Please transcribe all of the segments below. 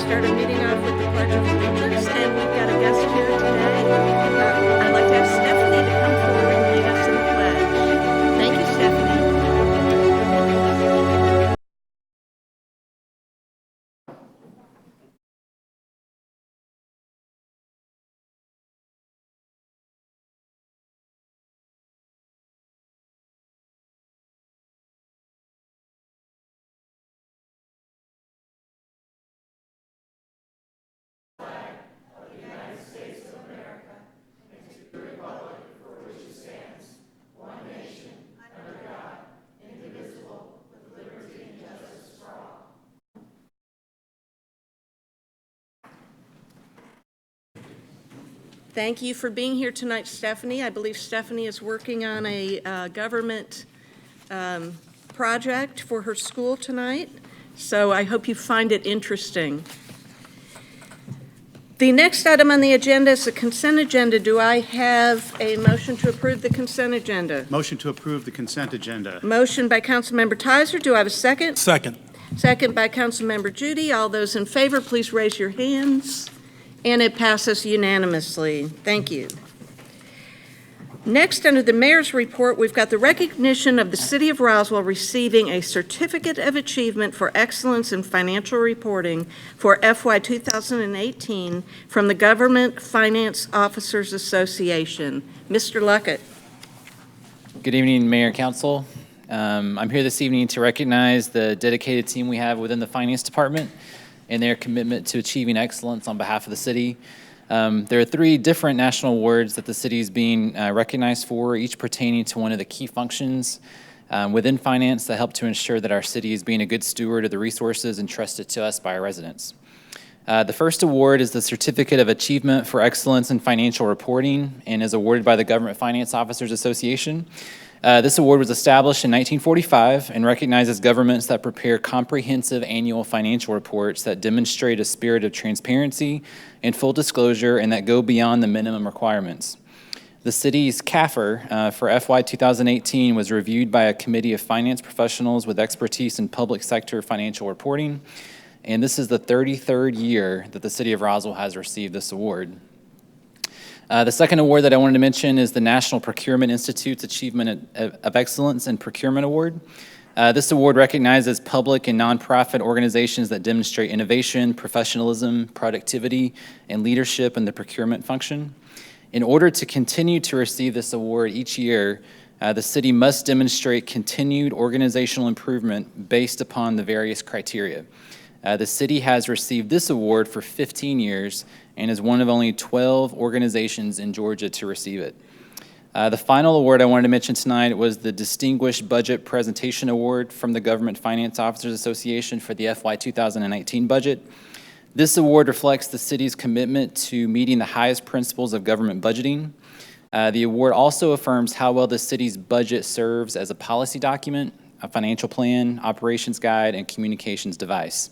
start our meeting off with the Pledge of Allegiance, and we've got a guest here today. I'd like to ask Stephanie to come forward and lead us in the pledge. Thank you, Stephanie. Thank you for being here tonight, Stephanie. I believe Stephanie is working on a government project for her school tonight, so I hope you find it interesting. The next item on the agenda is the consent agenda. Do I have a motion to approve the consent agenda? Motion to approve the consent agenda. Motion by Councilmember Tizer. Do I have a second? Second. Second by Councilmember Judy. All those in favor, please raise your hands. And it passes unanimously. Thank you. Next, under the mayor's report, we've got the recognition of the City of Roswell receiving a Certificate of Achievement for Excellence in Financial Reporting for FY 2018 from the Government Finance Officers Association. Mr. Luckett. Good evening, Mayor and Council. I'm here this evening to recognize the dedicated team we have within the Finance Department and their commitment to achieving excellence on behalf of the city. There are 3 different national awards that the city is being recognized for, each pertaining to one of the key functions within finance that help to ensure that our city is being a good steward of the resources entrusted to us by our residents. The first award is the Certificate of Achievement for Excellence in Financial Reporting and is awarded by the Government Finance Officers Association. This award was established in 1945 and recognizes governments that prepare comprehensive annual financial reports that demonstrate a spirit of transparency and full disclosure and that go beyond the minimum requirements. The city's CAFR for FY 2018 was reviewed by a committee of finance professionals with expertise in public sector financial reporting, and this is the 33rd year that the City of Roswell has received this award. The second award that I wanted to mention is the National Procurement Institute's Achievement of Excellence in Procurement Award. This award recognizes public and nonprofit organizations that demonstrate innovation, professionalism, productivity, and leadership in the procurement function. In order to continue to receive this award each year, the city must demonstrate continued organizational improvement based upon the various criteria. The city has received this award for 15 years and is one of only 12 organizations in Georgia to receive it. The final award I wanted to mention tonight was the Distinguished Budget Presentation Award from the Government Finance Officers Association for the FY 2019 budget. This award reflects the city's commitment to meeting the highest principles of government budgeting. The award also affirms how well the city's budget serves as a policy document, a financial plan, operations guide, and communications device.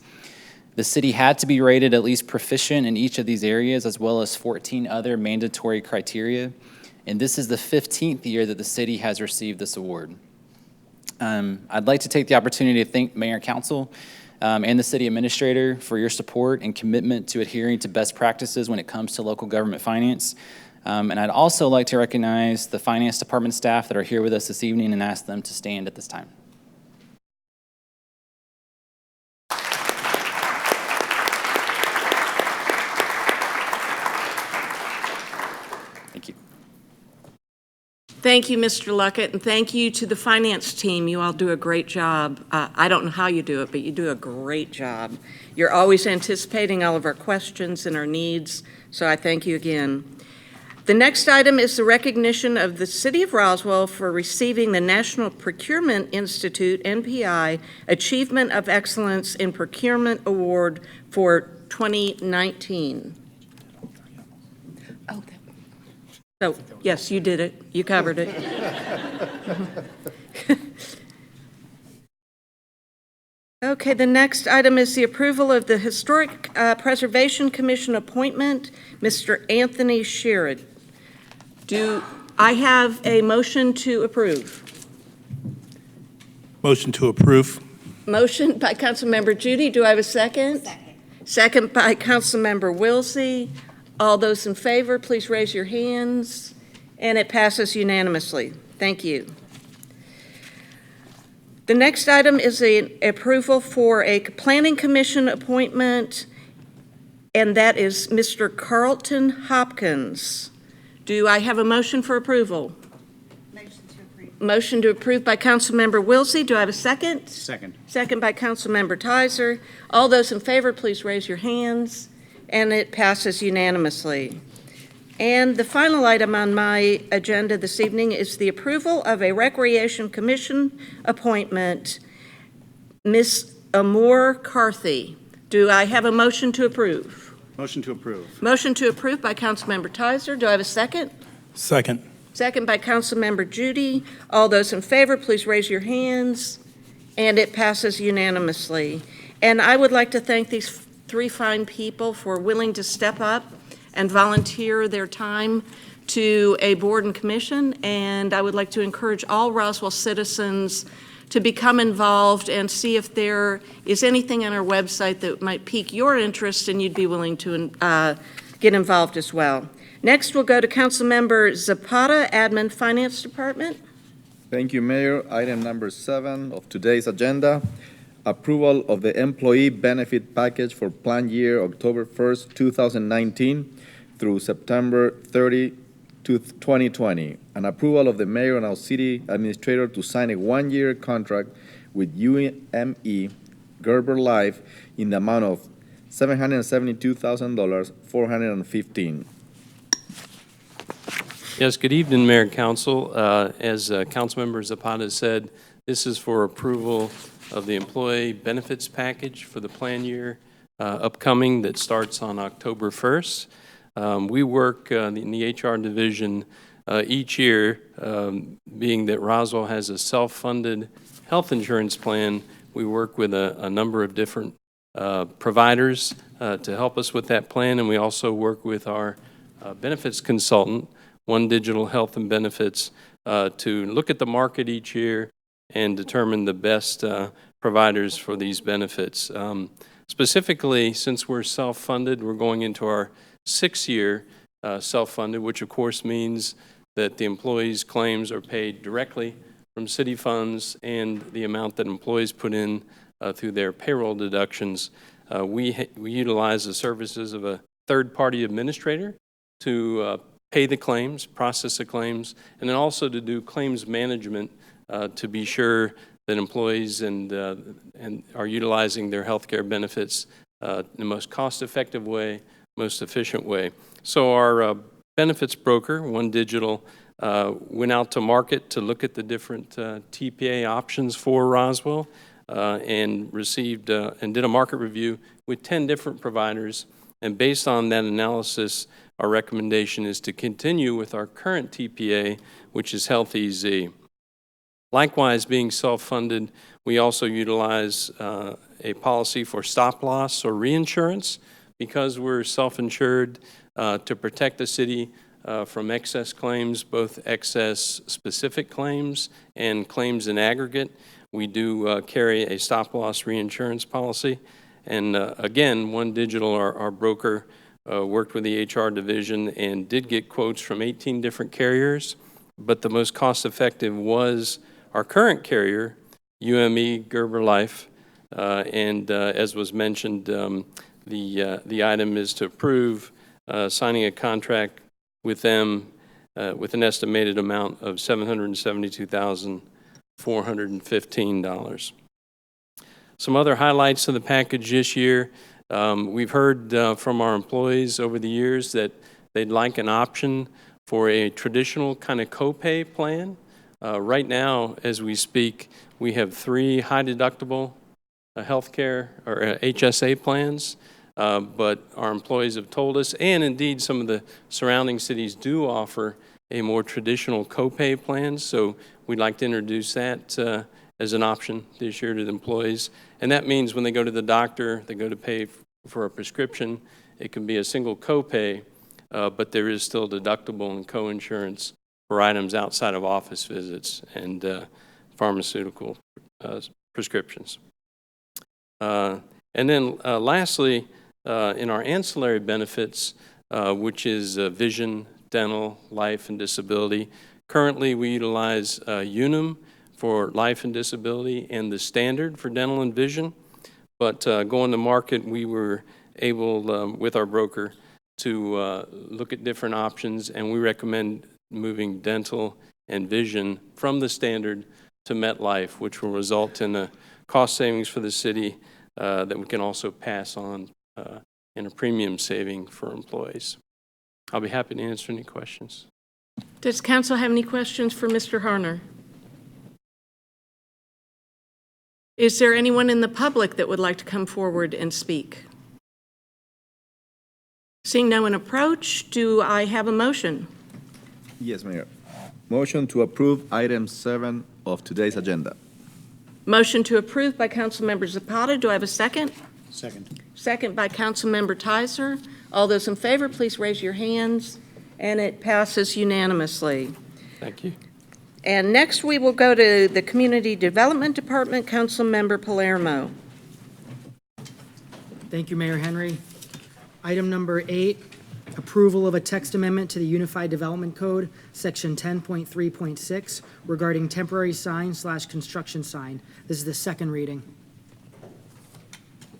The city had to be rated at least proficient in each of these areas, as well as 14 other mandatory criteria. And this is the 15th year that the city has received this award. I'd like to take the opportunity to thank Mayor and Council and the city administrator for your support and commitment to adhering to best practices when it comes to local government finance. And I'd also like to recognize the finance department staff that are here with us this evening and ask them to stand at this time. Thank you. Thank you, Mr. Luckett, and thank you to the finance team. You all do a great job. I don't know how you do it, but you do a great job. You're always anticipating all of our questions and our needs, so I thank you again. The next item is the recognition of the City of Roswell for receiving the National Procurement Institute, NPI, Achievement of Excellence in Procurement Award for 2019. So, yes, you did it. You covered it. Okay, the next item is the approval of the Historic Preservation Commission appointment, Mr. Anthony Sherrod. Do I have a motion to approve? Motion to approve. Motion by Councilmember Judy. Do I have a second? Second by Councilmember Wilsey. All those in favor, please raise your hands. And it passes unanimously. Thank you. The next item is an approval for a Planning Commission appointment, and that is Mr. Carlton Hopkins. Do I have a motion for approval? Motion to approve. Motion to approve by Councilmember Wilsey. Do I have a second? Second. Second by Councilmember Tizer. All those in favor, please raise your hands. And it passes unanimously. And the final item on my agenda this evening is the approval of a Recreation Commission appointment, Ms. Amor Carthy. Do I have a motion to approve? Motion to approve. Motion to approve by Councilmember Tizer. Do I have a second? Second. Second by Councilmember Judy. All those in favor, please raise your hands. And it passes unanimously. And I would like to thank these three fine people for willing to step up and volunteer their time to a board and commission. And I would like to encourage all Roswell citizens to become involved and see if there is anything on our website that might pique your interest and you'd be willing to get involved as well. Next, we'll go to Councilmember Zapata, Admin Finance Department. Thank you, Mayor. Item number 7 of today's agenda, approval of the employee benefit package for plan year October 1st, 2019 through September 30, 2020, and approval of the mayor and our city administrator to sign a 1-year contract with UME Gerber Life in the amount of $772,415. Yes, good evening, Mayor and Council. As Councilmember Zapata said, this is for approval of the employee benefits package for the plan year upcoming that starts on October 1st. We work in the HR division each year, being that Roswell has a self-funded health insurance plan. We work with a number of different providers to help us with that plan, and we also work with our benefits consultant, One Digital Health and Benefits, to look at the market each year and determine the best providers for these benefits. Specifically, since we're self-funded, we're going into our 6th year self-funded, which of course means that the employees' claims are paid directly from city funds and the amount that employees put in through their payroll deductions. We utilize the services of a third-party administrator to pay the claims, process the claims, and then also to do claims management to be sure that employees and are utilizing their health care benefits in the most cost-effective way, most efficient way. So our benefits broker, One Digital, went out to market to look at the different TPA options for Roswell and received and did a market review with 10 different providers. And based on that analysis, our recommendation is to continue with our current TPA, which is Health EZ. Likewise, being self-funded, we also utilize a policy for stop loss or reinsurance because we're self-insured to protect the city from excess claims, both excess specific claims and claims in aggregate. We do carry a stop loss reinsurance policy. And again, One Digital, our broker, worked with the HR division and did get quotes from 18 different carriers, but the most cost-effective was our current carrier, UME Gerber Life, and as was mentioned, the item is to approve signing a contract with them with an estimated amount of $772,415. Some other highlights of the package this year. We've heard from our employees over the years that they'd like an option for a traditional kind of copay plan. Right now, as we speak, we have 3 high-deductible healthcare or HSA plans, but our employees have told us, and indeed some of the surrounding cities do offer a more traditional copay plan, so we'd like to introduce that as an option this year to the employees. And that means when they go to the doctor, they go to pay for a prescription, it can be a single copay, but there is still deductible and co-insurance for items outside of office visits and pharmaceutical prescriptions. And then lastly, in our ancillary benefits, which is vision, dental, life, and disability. Currently, we utilize Unum for life and disability and the standard for dental and vision. But going to market, we were able, with our broker, to look at different options, and we recommend moving dental and vision from the standard to MetLife, which will result in a cost savings for the city that we can also pass on in a premium saving for employees. I'll be happy to answer any questions. Does council have any questions for Mr. Harner? Is there anyone in the public that would like to come forward and speak? Seeing no one approach, do I have a motion? Yes, Mayor. Motion to approve item 7 of today's agenda. Motion to approve by Councilmember Zapata. Do I have a second? Second. Second by Councilmember Tizer. All those in favor, please raise your hands, and it passes unanimously. Thank you. And next, we will go to the Community Development Department, Councilmember Palermo. Thank you, Mayor Henry. Item number 8, approval of a text amendment to the Unified Development Code, Section 10.3.6, regarding temporary sign/construction sign. This is the second reading.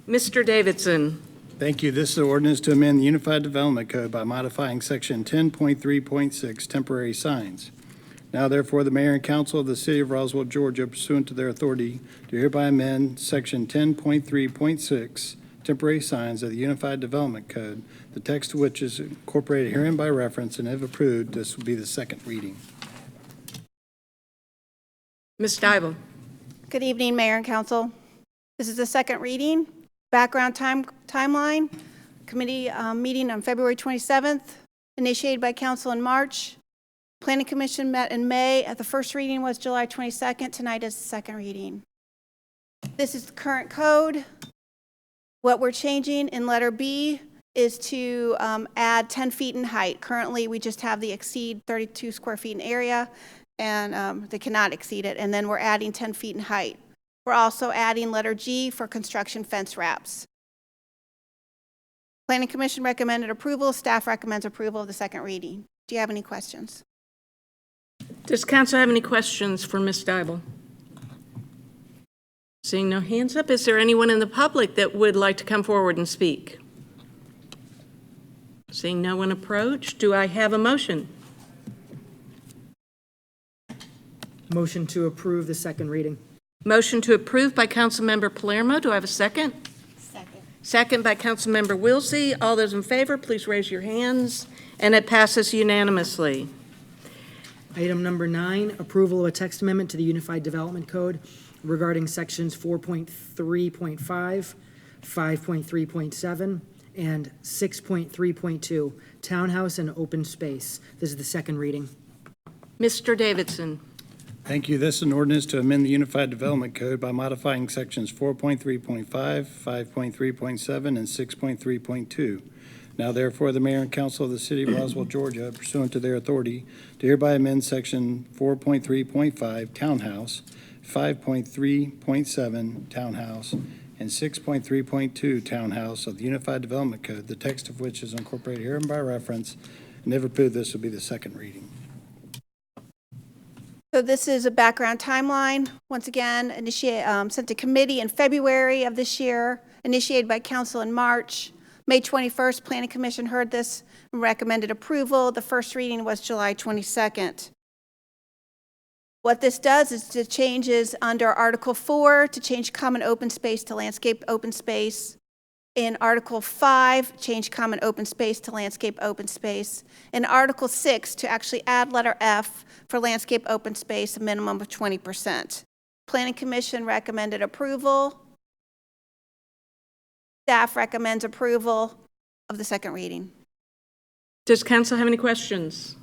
Mr. Davidson. Thank you. This is an ordinance to amend the Unified Development Code by modifying Section 10.3.6, temporary signs. Now therefore, the mayor and council of the city of Roswell, Georgia, pursuant to their authority, do hereby amend Section 10.3.6, temporary signs of the Unified Development Code, the text of which is incorporated herein by reference, and if approved, this will be the second reading. Ms. Dybel. Good evening, Mayor and Council. This is the second reading. Background timeline. Committee meeting on February 27th, initiated by council in March. Planning Commission met in May. The first reading was July 22nd. Tonight is the second reading. This is the current code. What we're changing in letter B is to add 10 feet in height. Currently, we just have the exceed 32 square feet in area, and they cannot exceed it. And then we're adding 10 feet in height. We're also adding letter G for construction fence wraps. Planning Commission recommended approval. Staff recommends approval of the second reading. Do you have any questions? Does council have any questions for Ms. Dybel? Seeing no hands up, is there anyone in the public that would like to come forward and speak? Seeing no one approach, do I have a motion? Motion to approve the second reading. Motion to approve by Councilmember Palermo. Do I have a second? Second. Second by Councilmember Wilsey. All those in favor, please raise your hands, and it passes unanimously. Item number 9, approval of a text amendment to the Unified Development Code regarding sections 4.3.5, 5.3.7, and 6.3.2, townhouse and open space. This is the second reading. Mr. Davidson. Thank you. This is an ordinance to amend the Unified Development Code by modifying Sections 4.3.5, 5.3.7, and 6.3.2. Now therefore, the mayor and council of the city of Roswell, Georgia, pursuant to their authority, do hereby amend Section 4.3.5, townhouse, 5.3.7, townhouse, and 6.3.2, townhouse of the Unified Development Code, the text of which is incorporated herein by reference, and if approved, this will be the second reading. So this is a background timeline. Once again, sent to committee in February of this year, initiated by council in March. May 21st, Planning Commission heard this and recommended approval. The first reading was July 22nd. What this does is to changes under Article 4 to change common open space to landscape open space. In Article 5, change common open space to landscape open space. In Article 6, to actually add letter F for landscape open space, a minimum of 20%. Planning Commission recommended approval. Staff recommends approval of the second reading. Does council have any questions?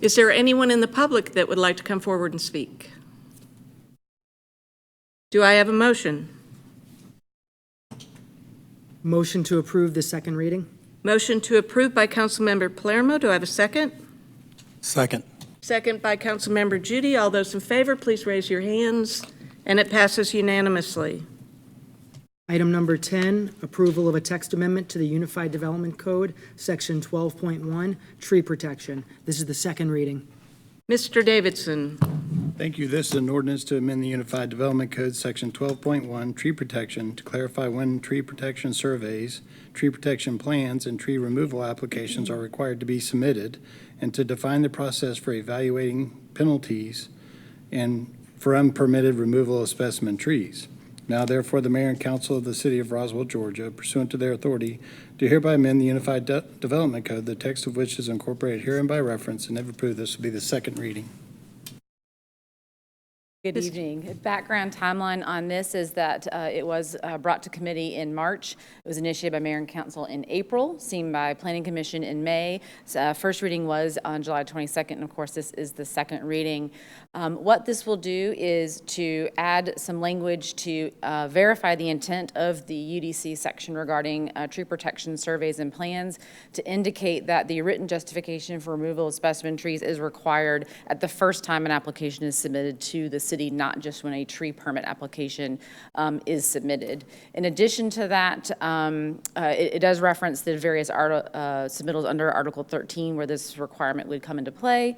Is there anyone in the public that would like to come forward and speak? Do I have a motion? Motion to approve the second reading. Motion to approve by Councilmember Palermo. Do I have a second? Second. Second by Councilmember Judy. All those in favor, please raise your hands, and it passes unanimously. Item number 10, approval of a text amendment to the Unified Development Code, Section 12.1, tree protection. This is the second reading. Mr. Davidson. Thank you. This is an ordinance to amend the Unified Development Code, Section 12.1, tree protection, to clarify when tree protection surveys, tree protection plans, and tree removal applications are required to be submitted, and to define the process for evaluating penalties and for unpermitted removal of specimen trees. Now therefore, the mayor and council of the city of Roswell, Georgia, pursuant to their authority, do hereby amend the Unified Development Code, the text of which is incorporated herein by reference, and if approved, this will be the second reading. Good evening. Background timeline on this is that it was brought to committee in March. It was initiated by Mayor and Council in April, seen by Planning Commission in May. First reading was on July 22nd, and of course, this is the second reading. What this will do is to add some language to verify the intent of the UDC section regarding tree protection surveys and plans, to indicate that the written justification for removal of specimen trees is required at the first time an application is submitted to the city, not just when a tree permit application is submitted. In addition to that, it does reference the various submittals under Article 13 where this requirement would come into play.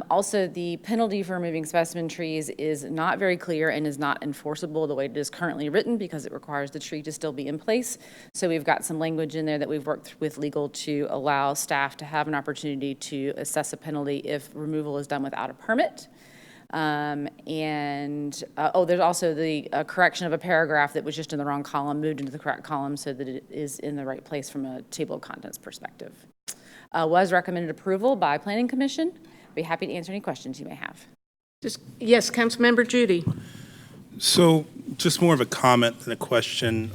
Also, the penalty for removing specimen trees is not very clear and is not enforceable the way it is currently written because it requires the tree to still be in place. So we've got some language in there that we've worked with legal to allow staff to have an opportunity to assess a penalty if removal is done without a permit. There's also the correction of a paragraph that was just in the wrong column, moved into the correct column so that it is in the right place from a table of contents perspective. Was recommended approval by Planning Commission. Be happy to answer any questions you may have. Yes, Councilmember Judy. So just more of a comment than a question.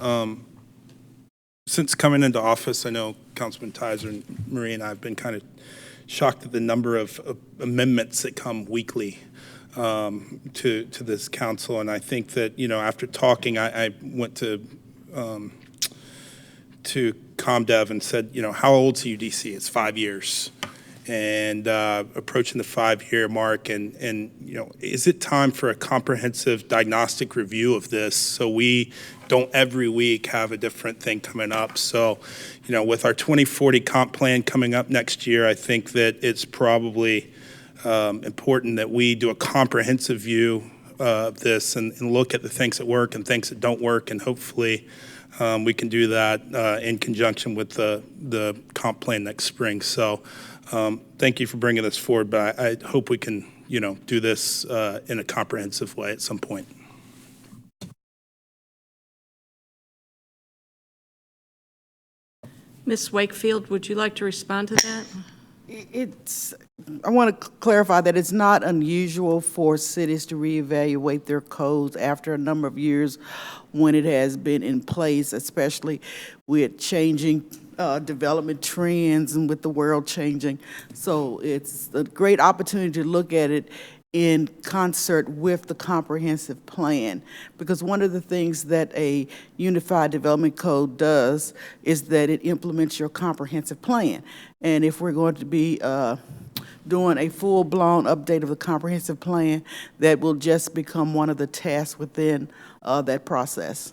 Since coming into office, I know Councilman Tizer and Marie and I have been kind of shocked at the number of amendments that come weekly to this council, and I think that, you know, after talking, I went to ComDev and said, you know, how old's UDC? It's 5 years, and approaching the 5-year mark, and you know, is it time for a comprehensive diagnostic review of this so we don't every week have a different thing coming up? So, you know, with our 2040 comp plan coming up next year, I think that it's probably important that we do a comprehensive view of this and look at the things that work and things that don't work, and hopefully we can do that in conjunction with the comp plan next spring. So thank you for bringing this forward, but I hope we can, you know, do this in a comprehensive way at some point. Ms. Wakefield, would you like to respond to that? I want to clarify that it's not unusual for cities to reevaluate their codes after a number of years when it has been in place, especially with changing development trends and with the world changing. So it's a great opportunity to look at it in concert with the comprehensive plan, because one of the things that a unified development code does is that it implements your comprehensive plan. And if we're going to be doing a full-blown update of the comprehensive plan, that will just become one of the tasks within that process.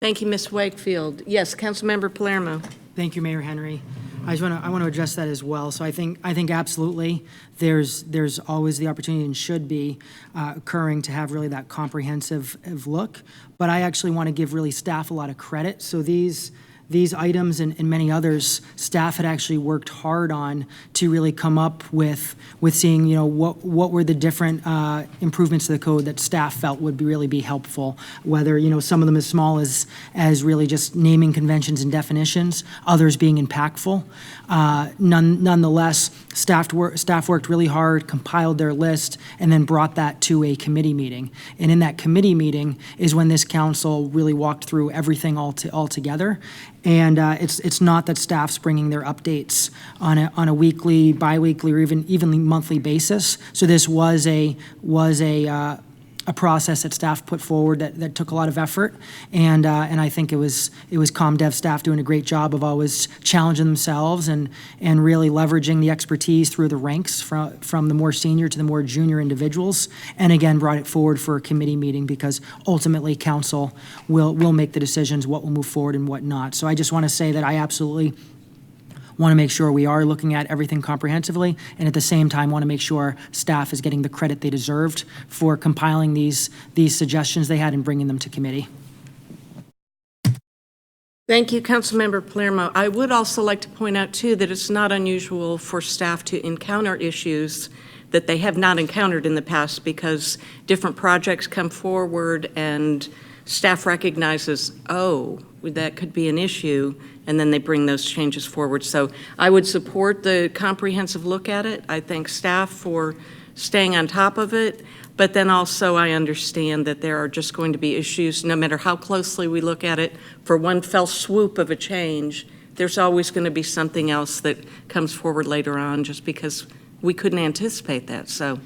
Thank you, Ms. Wakefield. Yes, Councilmember Palermo. Thank you, Mayor Henry. I want to address that as well. So I think absolutely there's always the opportunity and should be occurring to have really that comprehensive look. But I actually want to give really staff a lot of credit. So these items and many others, staff had actually worked hard on to really come up with seeing, you know, what were the different improvements to the code that staff felt would really be helpful, whether, you know, some of them as small as really just naming conventions and definitions, others being impactful. Nonetheless, staff worked really hard, compiled their list, and then brought that to a committee meeting. And in that committee meeting is when this council really walked through everything all together. And it's not that staff's bringing their updates on a weekly, biweekly, or even monthly basis. So this was a a process that staff put forward that took a lot of effort, and I think it was ComDev staff doing a great job of always challenging themselves and really leveraging the expertise through the ranks from the more senior to the more junior individuals, and again brought it forward for a committee meeting because ultimately council will make the decisions what will move forward and what not. So I just want to say that I absolutely want to make sure we are looking at everything comprehensively, and at the same time want to make sure staff is getting the credit they deserved for compiling these suggestions they had and bringing them to committee. Thank you, Councilmember Palermo. I would also like to point out, too, that it's not unusual for staff to encounter issues that they have not encountered in the past because different projects come forward and staff recognizes, oh, that could be an issue, and then they bring those changes forward. So I would support the comprehensive look at it. I thank staff for staying on top of it, but then also I understand that there are just going to be issues, no matter how closely we look at it, for one fell swoop of a change, there's always going to be something else that comes forward later on just because we couldn't anticipate that. So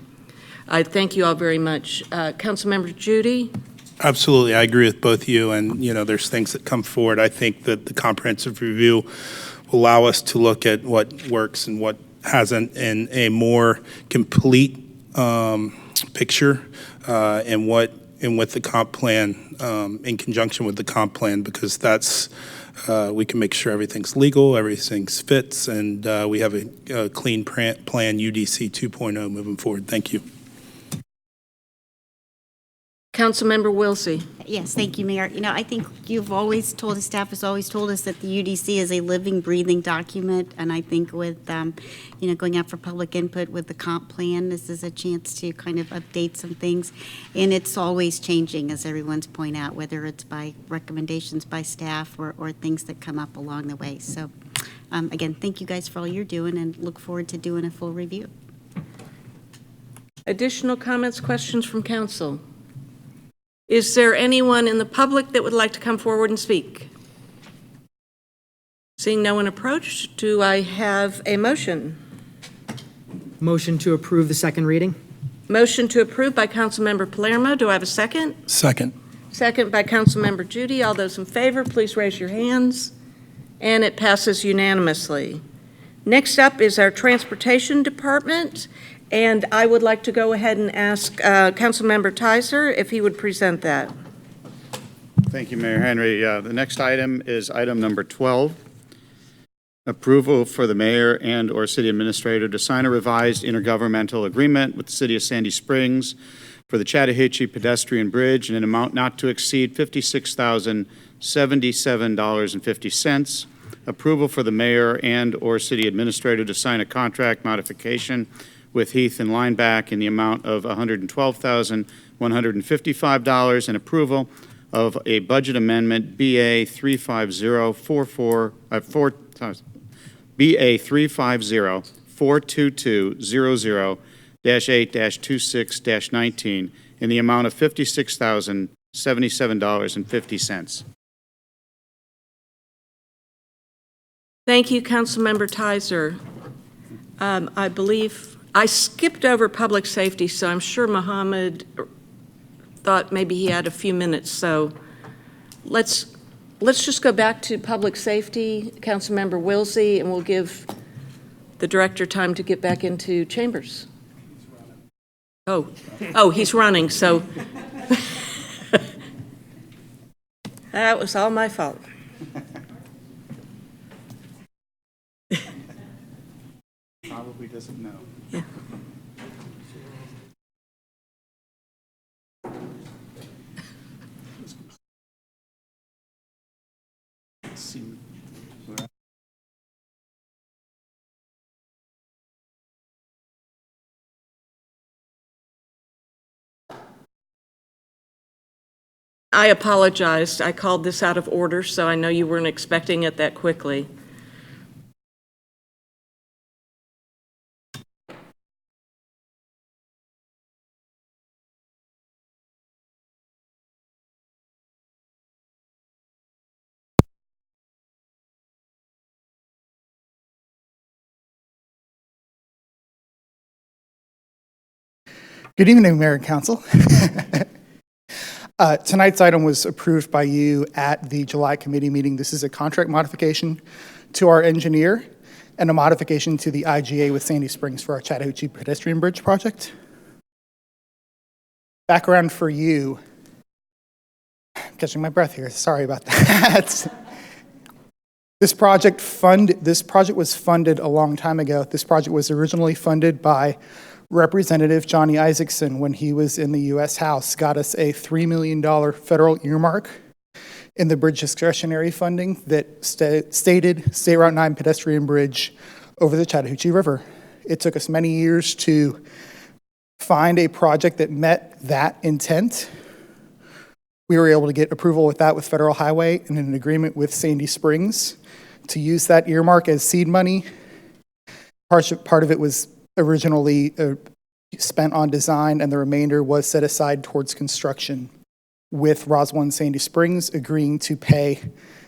I thank you all very much. Councilmember Judy? Absolutely, I agree with both you, and there's things that come forward. I think that the comprehensive review will allow us to look at what works and what hasn't in a more complete picture, and with the comp plan, in conjunction with the comp plan, because that's we can make sure everything's legal, everything's fits, and we have a clean plan UDC 2.0 moving forward. Thank you. Councilmember Wilsey. Yes, thank you, Mayor. I think you've always told, the staff has always told us that the UDC is a living, breathing document, and I think with, going out for public input with the comp plan, this is a chance to kind of update some things, and it's always changing, as everyone's pointed out, whether it's by recommendations by staff or things that come up along the way. So, again, thank you guys for all you're doing, and look forward to doing a full review. Additional comments, questions from council? Is there anyone in the public that would like to come forward and speak? Seeing no one approach, do I have a motion? Motion to approve the second reading. Motion to approve by Councilmember Palermo. Do I have a second? Second. Second by Councilmember Judy. All those in favor, please raise your hands. And it passes unanimously. Next up is our Transportation Department. And I would like to go ahead and ask Councilmember Tizer if he would present that. Thank you, Mayor Henry. The next item is item number 12, approval for the mayor and/or city administrator to sign a revised intergovernmental agreement with the city of Sandy Springs for the Chattahoochee pedestrian bridge in an amount not to exceed $56,077.50. Approval for the mayor and/or city administrator to sign a contract modification with Heath and Lineback in the amount of $112,155, and approval of a budget amendment BA 350-42200-8-26-19 in the amount of $56,077.50. Thank you, Councilmember Tizer. I believe I skipped over public safety, so I'm sure Mohammed thought maybe he had a few minutes. So let's just go back to public safety, Councilmember Wilsey, and we'll give the director time to get back into chambers. Oh, he's running. So that was all my fault. Probably doesn't know. Yeah. I apologized. I called this out of order, so I know you weren't expecting it that quickly. Good evening, Mayor and Council. Tonight's item was approved by you at the July committee meeting. This is a contract modification to our engineer and a modification to the IGA with Sandy Springs for our Chattahoochee pedestrian bridge project. Background for you. I'm catching my breath here. Sorry about that. This project was funded a long time ago. This project was originally funded by Representative Johnny Isaacson when he was in the U.S. House, got us a $3 million federal earmark in the bridge discretionary funding that stated State Route 9 pedestrian bridge over the Chattahoochee River. It took us many years to find a project that met that intent. We were able to get approval with that with Federal Highway and an agreement with Sandy Springs to use that earmark as seed money. Part of it was originally spent on design, and the remainder was set aside towards construction, with Roswell and Sandy Springs agreeing to pay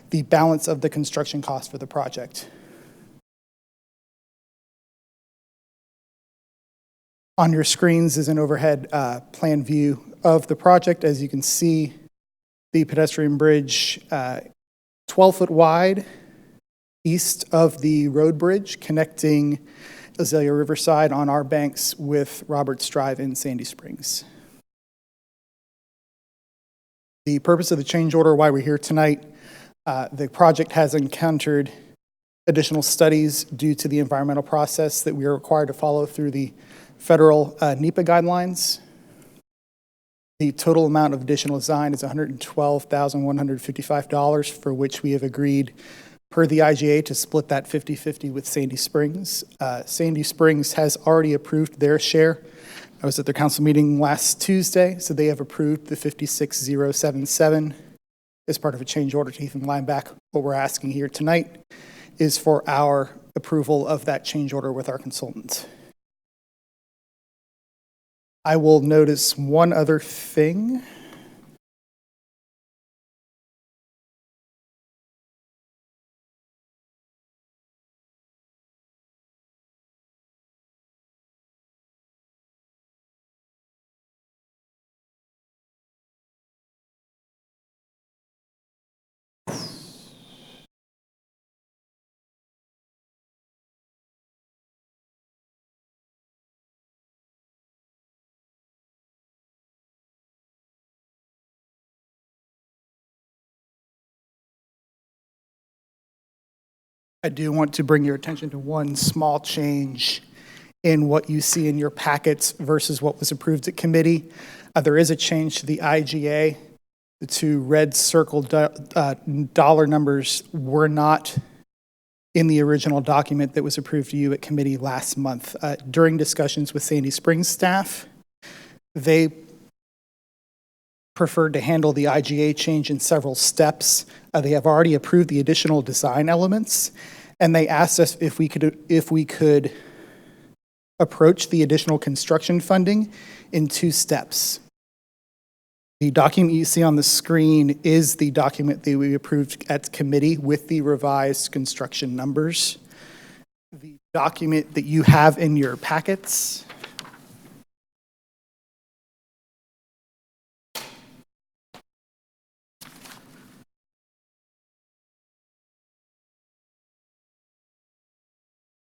the balance of the construction cost for the project. On your screens is an overhead plan view of the project. As you can see, the pedestrian bridge, 12-foot wide, east of the road bridge connecting Azalea Riverside on our banks with Roberts Drive in Sandy Springs. The purpose of the change order, why we're here tonight, the project has encountered additional studies due to the environmental process that we are required to follow through the federal NEPA guidelines. The total amount of additional design is $112,155, for which we have agreed per the IGA to split that 50-50 with Sandy Springs. Sandy Springs has already approved their share. I was at their council meeting last Tuesday, so they have approved the 56,077 as part of a change order to Heath and Lineback. What we're asking here tonight is for our approval of that change order with our consultant. I will notice one other thing. I do want to bring your attention to one small change in what you see in your packets versus what was approved at committee. There is a change to the IGA. The two red circled dollar numbers were not in the original document that was approved to you at committee last month. During discussions with Sandy Springs staff, they preferred to handle the IGA change in several steps. They have already approved the additional design elements, and they asked us if we could approach the additional construction funding in two steps. The document you see on the screen is the document that we approved at committee with the revised construction numbers. The document that you have in your packets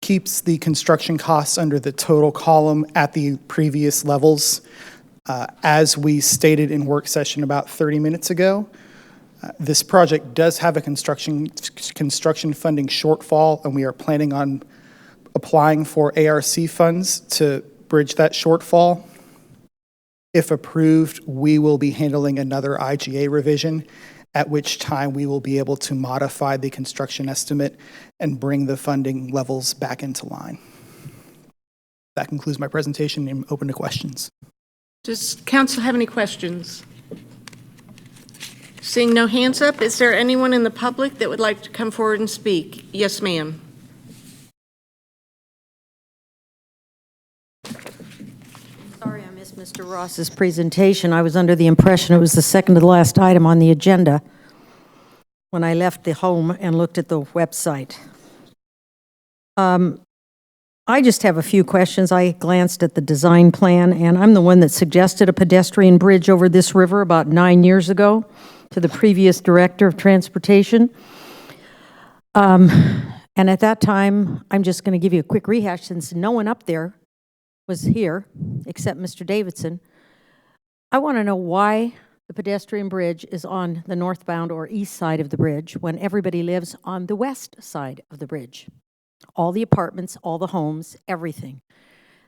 keeps the construction costs under the total column at the previous levels. As we stated in work session about 30 minutes ago, this project does have a construction funding shortfall, and we are planning on applying for ARC funds to bridge that shortfall. If approved, we will be handling another IGA revision, at which time we will be able to modify the construction estimate and bring the funding levels back into line. That concludes my presentation. I'm open to questions. Does council have any questions? Seeing no hands up, is there anyone in the public that would like to come forward and speak? Yes, ma'am. Sorry I missed Mr. Ross's presentation. I was under the impression it was the second to the last item on the agenda when I left the home and looked at the website. I just have a few questions. I glanced at the design plan, and I'm the one that suggested a pedestrian bridge over this river about 9 years ago to the previous Director of Transportation. And at that time, I'm just going to give you a quick rehash since no one up there was here except Mr. Davidson. I want to know why the pedestrian bridge is on the northbound or east side of the bridge when everybody lives on the west side of the bridge. All the apartments, all the homes, everything.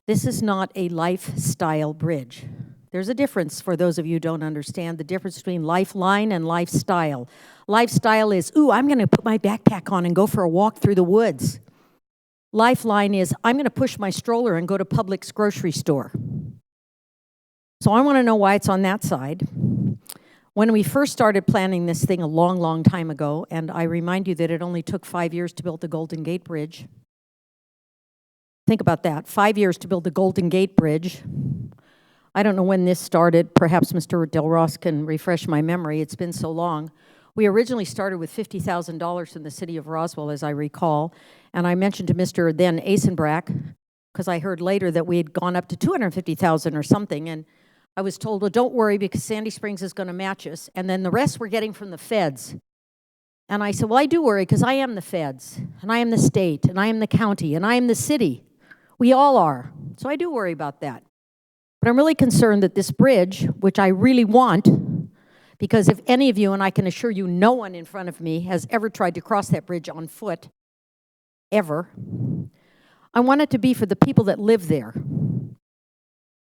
This is not a lifestyle bridge. There's a difference for those of you who don't understand the difference between lifeline and lifestyle. Lifestyle is, ooh, I'm going to put my backpack on and go for a walk through the woods. Lifeline is, I'm going to push my stroller and go to Publix grocery store. So I want to know why it's on that side. When we first started planning this thing a long, long time ago, and I remind you that it only took 5 years to build the Golden Gate Bridge. Think about that, 5 years to build the Golden Gate Bridge. I don't know when this started. Perhaps Mr. Del Ross can refresh my memory. It's been so long. We originally started with $50,000 from the city of Roswell, as I recall, and I mentioned to Mr. then Asenbrack, because I heard later that we had gone up to $250,000 or something, and I was told, well, don't worry, because Sandy Springs is going to match us, and then the rest we're getting from the feds. And I said, well, I do worry, because I am the feds, and I am the state, and I am the county, and I am the city. We all are. So I do worry about that. But I'm really concerned that this bridge, which I really want, because if any of you, and I can assure you no one in front of me has ever tried to cross that bridge on foot, ever, I want it to be for the people that live there.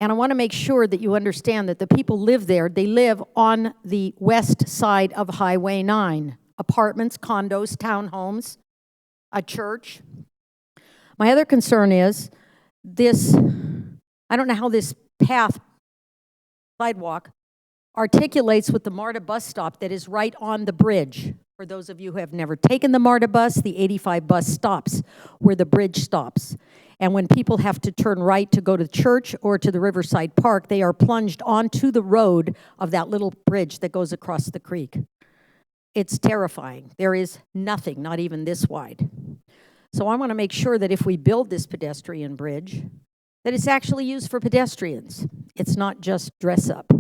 And I want to make sure that you understand that the people live there, they live on the west side of Highway 9. Apartments, condos, townhomes, a church. My other concern is this, I don't know how this path, sidewalk, articulates with the MARTA bus stop that is right on the bridge. For those of you who have never taken the MARTA bus, the 85 bus stops where the bridge stops. And when people have to turn right to go to church or to the Riverside Park, they are plunged onto the road of that little bridge that goes across the creek. It's terrifying. There is nothing, not even this wide. So I want to make sure that if we build this pedestrian bridge, that it's actually used for pedestrians. It's not just dress up.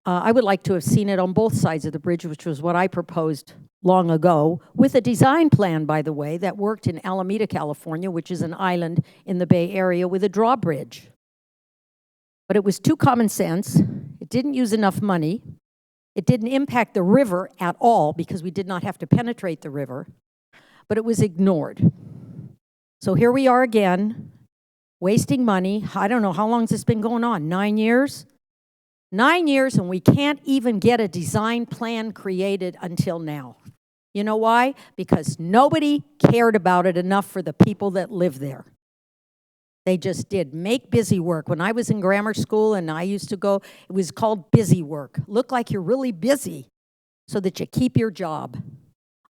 I would like to have seen it on both sides of the bridge, which was what I proposed long ago, with a design plan, by the way, that worked in Alameda, California, which is an island in the Bay Area with a drawbridge. But it was too common sense. It didn't use enough money. It didn't impact the river at all because we did not have to penetrate the river, but it was ignored. So here we are again, wasting money. I don't know, how long has this been going on? 9 years? 9 years, and we can't even get a design plan created until now. You know why? Because nobody cared about it enough for the people that live there. They just did make busy work. When I was in grammar school and I used to go, it was called busy work. Look like you're really busy so that you keep your job.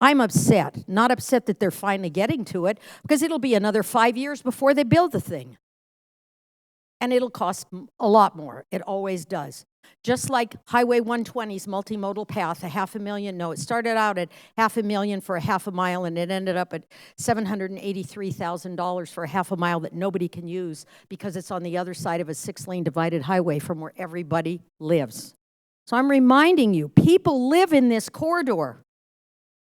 I'm upset, not upset that they're finally getting to it, because it'll be another 5 years before they build the thing. And it'll cost a lot more. It always does. Just like Highway 120's multimodal path, it started out at $500,000 for a half a mile, and it ended up at $783,000 for a half a mile that nobody can use because it's on the other side of a 6-lane divided highway from where everybody lives. So I'm reminding you, people live in this corridor.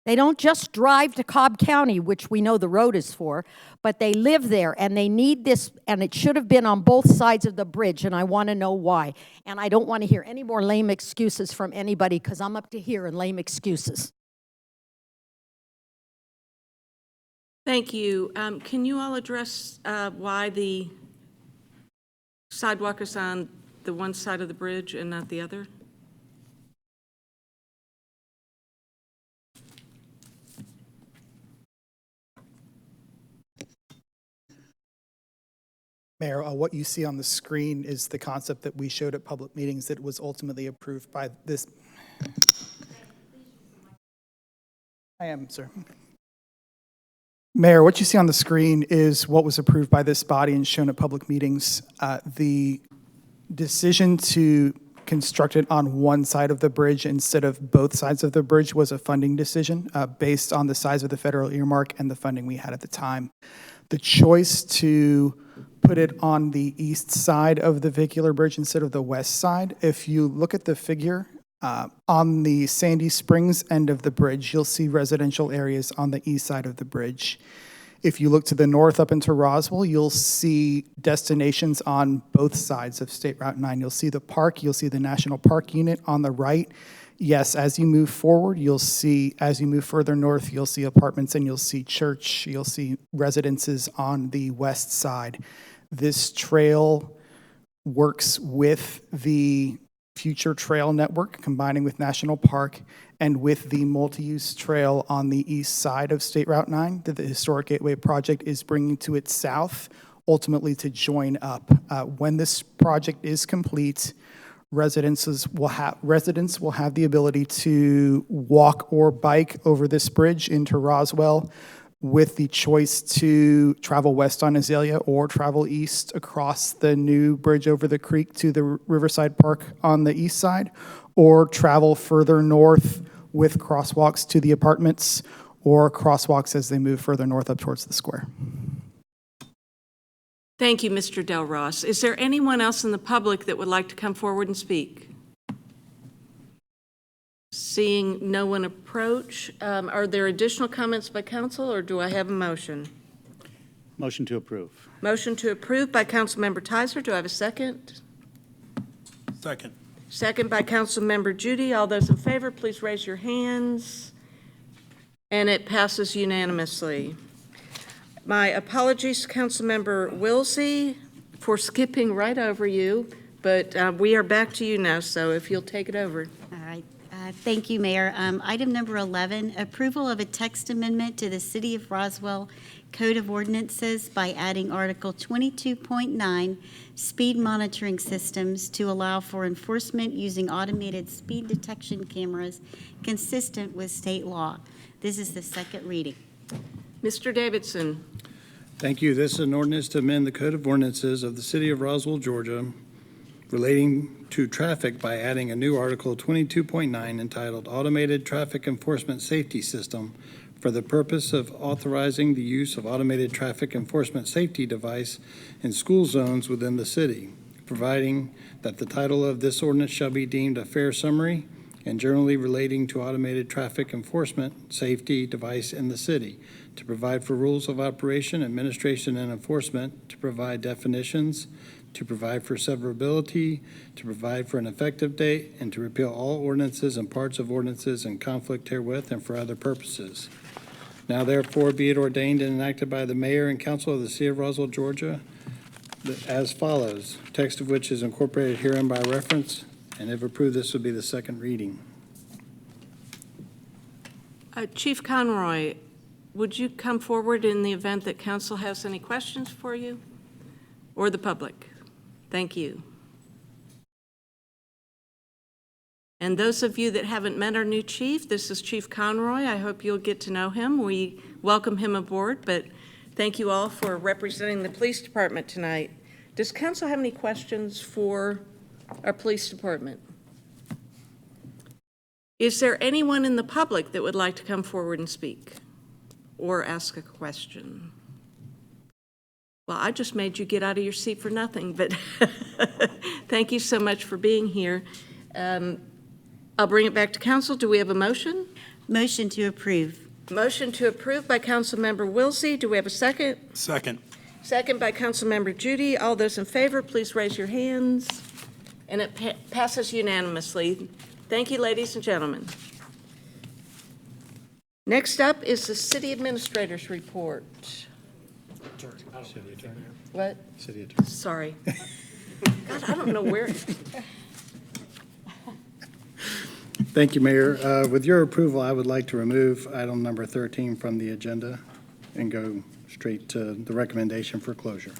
They don't just drive to Cobb County, which we know the road is for, but they live there, and they need this, and it should have been on both sides of the bridge, and I want to know why. And I don't want to hear any more lame excuses from anybody, because I'm up to here in lame excuses. Thank you. Can you all address why the sidewalk is on the one side of the bridge and not the other? Mayor, what you see on the screen is the concept that we showed at public meetings that was ultimately approved by this. I am, sir. Mayor, what you see on the screen is what was approved by this body and shown at public meetings. The decision to construct it on one side of the bridge instead of both sides of the bridge was a funding decision based on the size of the federal earmark and the funding we had at the time. the choice to put it on the east side of the vehicular bridge instead of the west side. If you look at the figure, on the Sandy Springs end of the bridge, you'll see residential areas on the east side of the bridge. If you look to the north up into Roswell, you'll see destinations on both sides of State Route 9. You'll see the park, you'll see the National Park Unit on the right. Yes, as you move forward, as you move further north, you'll see apartments and you'll see church, you'll see residences on the west side. This trail works with the future trail network, combining with National Park and with the multi-use trail on the east side of State Route 9 that the Historic Gateway Project is bringing to its south, ultimately to join up. When this project is complete, residents will have the ability to walk or bike over this bridge into Roswell, with the choice to travel west on Azalea or travel east across the new bridge over the creek to the Riverside Park on the east side, or travel further north with crosswalks to the apartments, or crosswalks as they move further north up towards the square. Thank you, Mr. Del Ross. Is there anyone else in the public that would like to come forward and speak? Seeing no one approach, are there additional comments by council, or do I have a motion? Motion to approve. Motion to approve by Councilmember Tizer. Do I have a second? Second. Second by Councilmember Judy. All those in favor, please raise your hands. And it passes unanimously. My apologies to Councilmember Wilsey for skipping right over you, but we are back to you now, so if you'll take it over. All right. Thank you, Mayor. Item number 11, approval of a text amendment to the City of Roswell Code of Ordinances by adding Article 22.9, speed monitoring systems, to allow for enforcement using automated speed detection cameras consistent with state law. This is the second reading. Mr. Davidson. Thank you. This is an ordinance to amend the Code of Ordinances of the City of Roswell, Georgia, relating to traffic by adding a new Article 22.9 entitled Automated Traffic Enforcement Safety System for the purpose of authorizing the use of automated traffic enforcement safety device in school zones within the city, providing that the title of this ordinance shall be deemed a fair summary and generally relating to automated traffic enforcement safety device in the city, to provide for rules of operation, administration, and enforcement, to provide definitions, to provide for severability, to provide for an effective date, and to repeal all ordinances and parts of ordinances in conflict herewith and for other purposes. Now therefore be it ordained and enacted by the mayor and council of the city of Roswell, Georgia, as follows, text of which is incorporated herein by reference, and if approved, this will be the second reading. Chief Conroy, would you come forward in the event that council has any questions for you or the public? Thank you. And those of you that haven't met our new chief, this is Chief Conroy. I hope you'll get to know him. We welcome him aboard, but thank you all for representing the police department tonight. Does council have any questions for our police department? Is there anyone in the public that would like to come forward and speak or ask a question? Well, I just made you get out of your seat for nothing, but thank you so much for being here. I'll bring it back to council. Do we have a motion? Motion to approve. Motion to approve by Councilmember Wilsey. Do we have a second? Second. Second by Councilmember Judy. All those in favor, please raise your hands. And it passes unanimously. Thank you, ladies and gentlemen. Next up is the city administrator's report. City attorney. What? City attorney. Sorry. God, I don't know where. Thank you, Mayor. With your approval, I would like to remove item number 13 from the agenda and go straight to the recommendation for closure.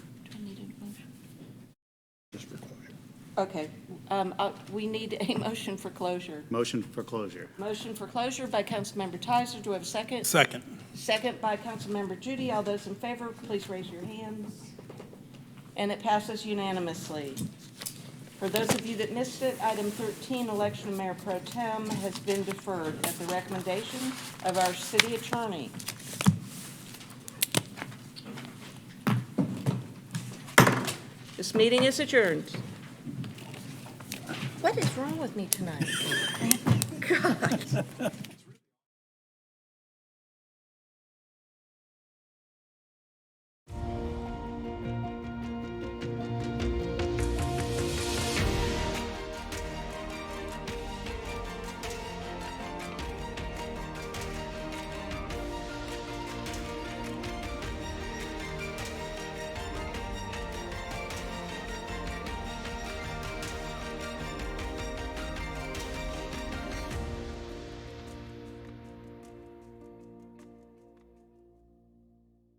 Just for closure. Okay. We need a motion for closure. Motion for closure. Motion for closure by Councilmember Tizer. Do we have a second? Second. Second by Councilmember Judy. All those in favor, please raise your hands. And it passes unanimously. For those of you that missed it, item 13, election of Mayor Pro Tem, has been deferred at the recommendation of our city attorney. This meeting is adjourned. What is wrong with me tonight? God.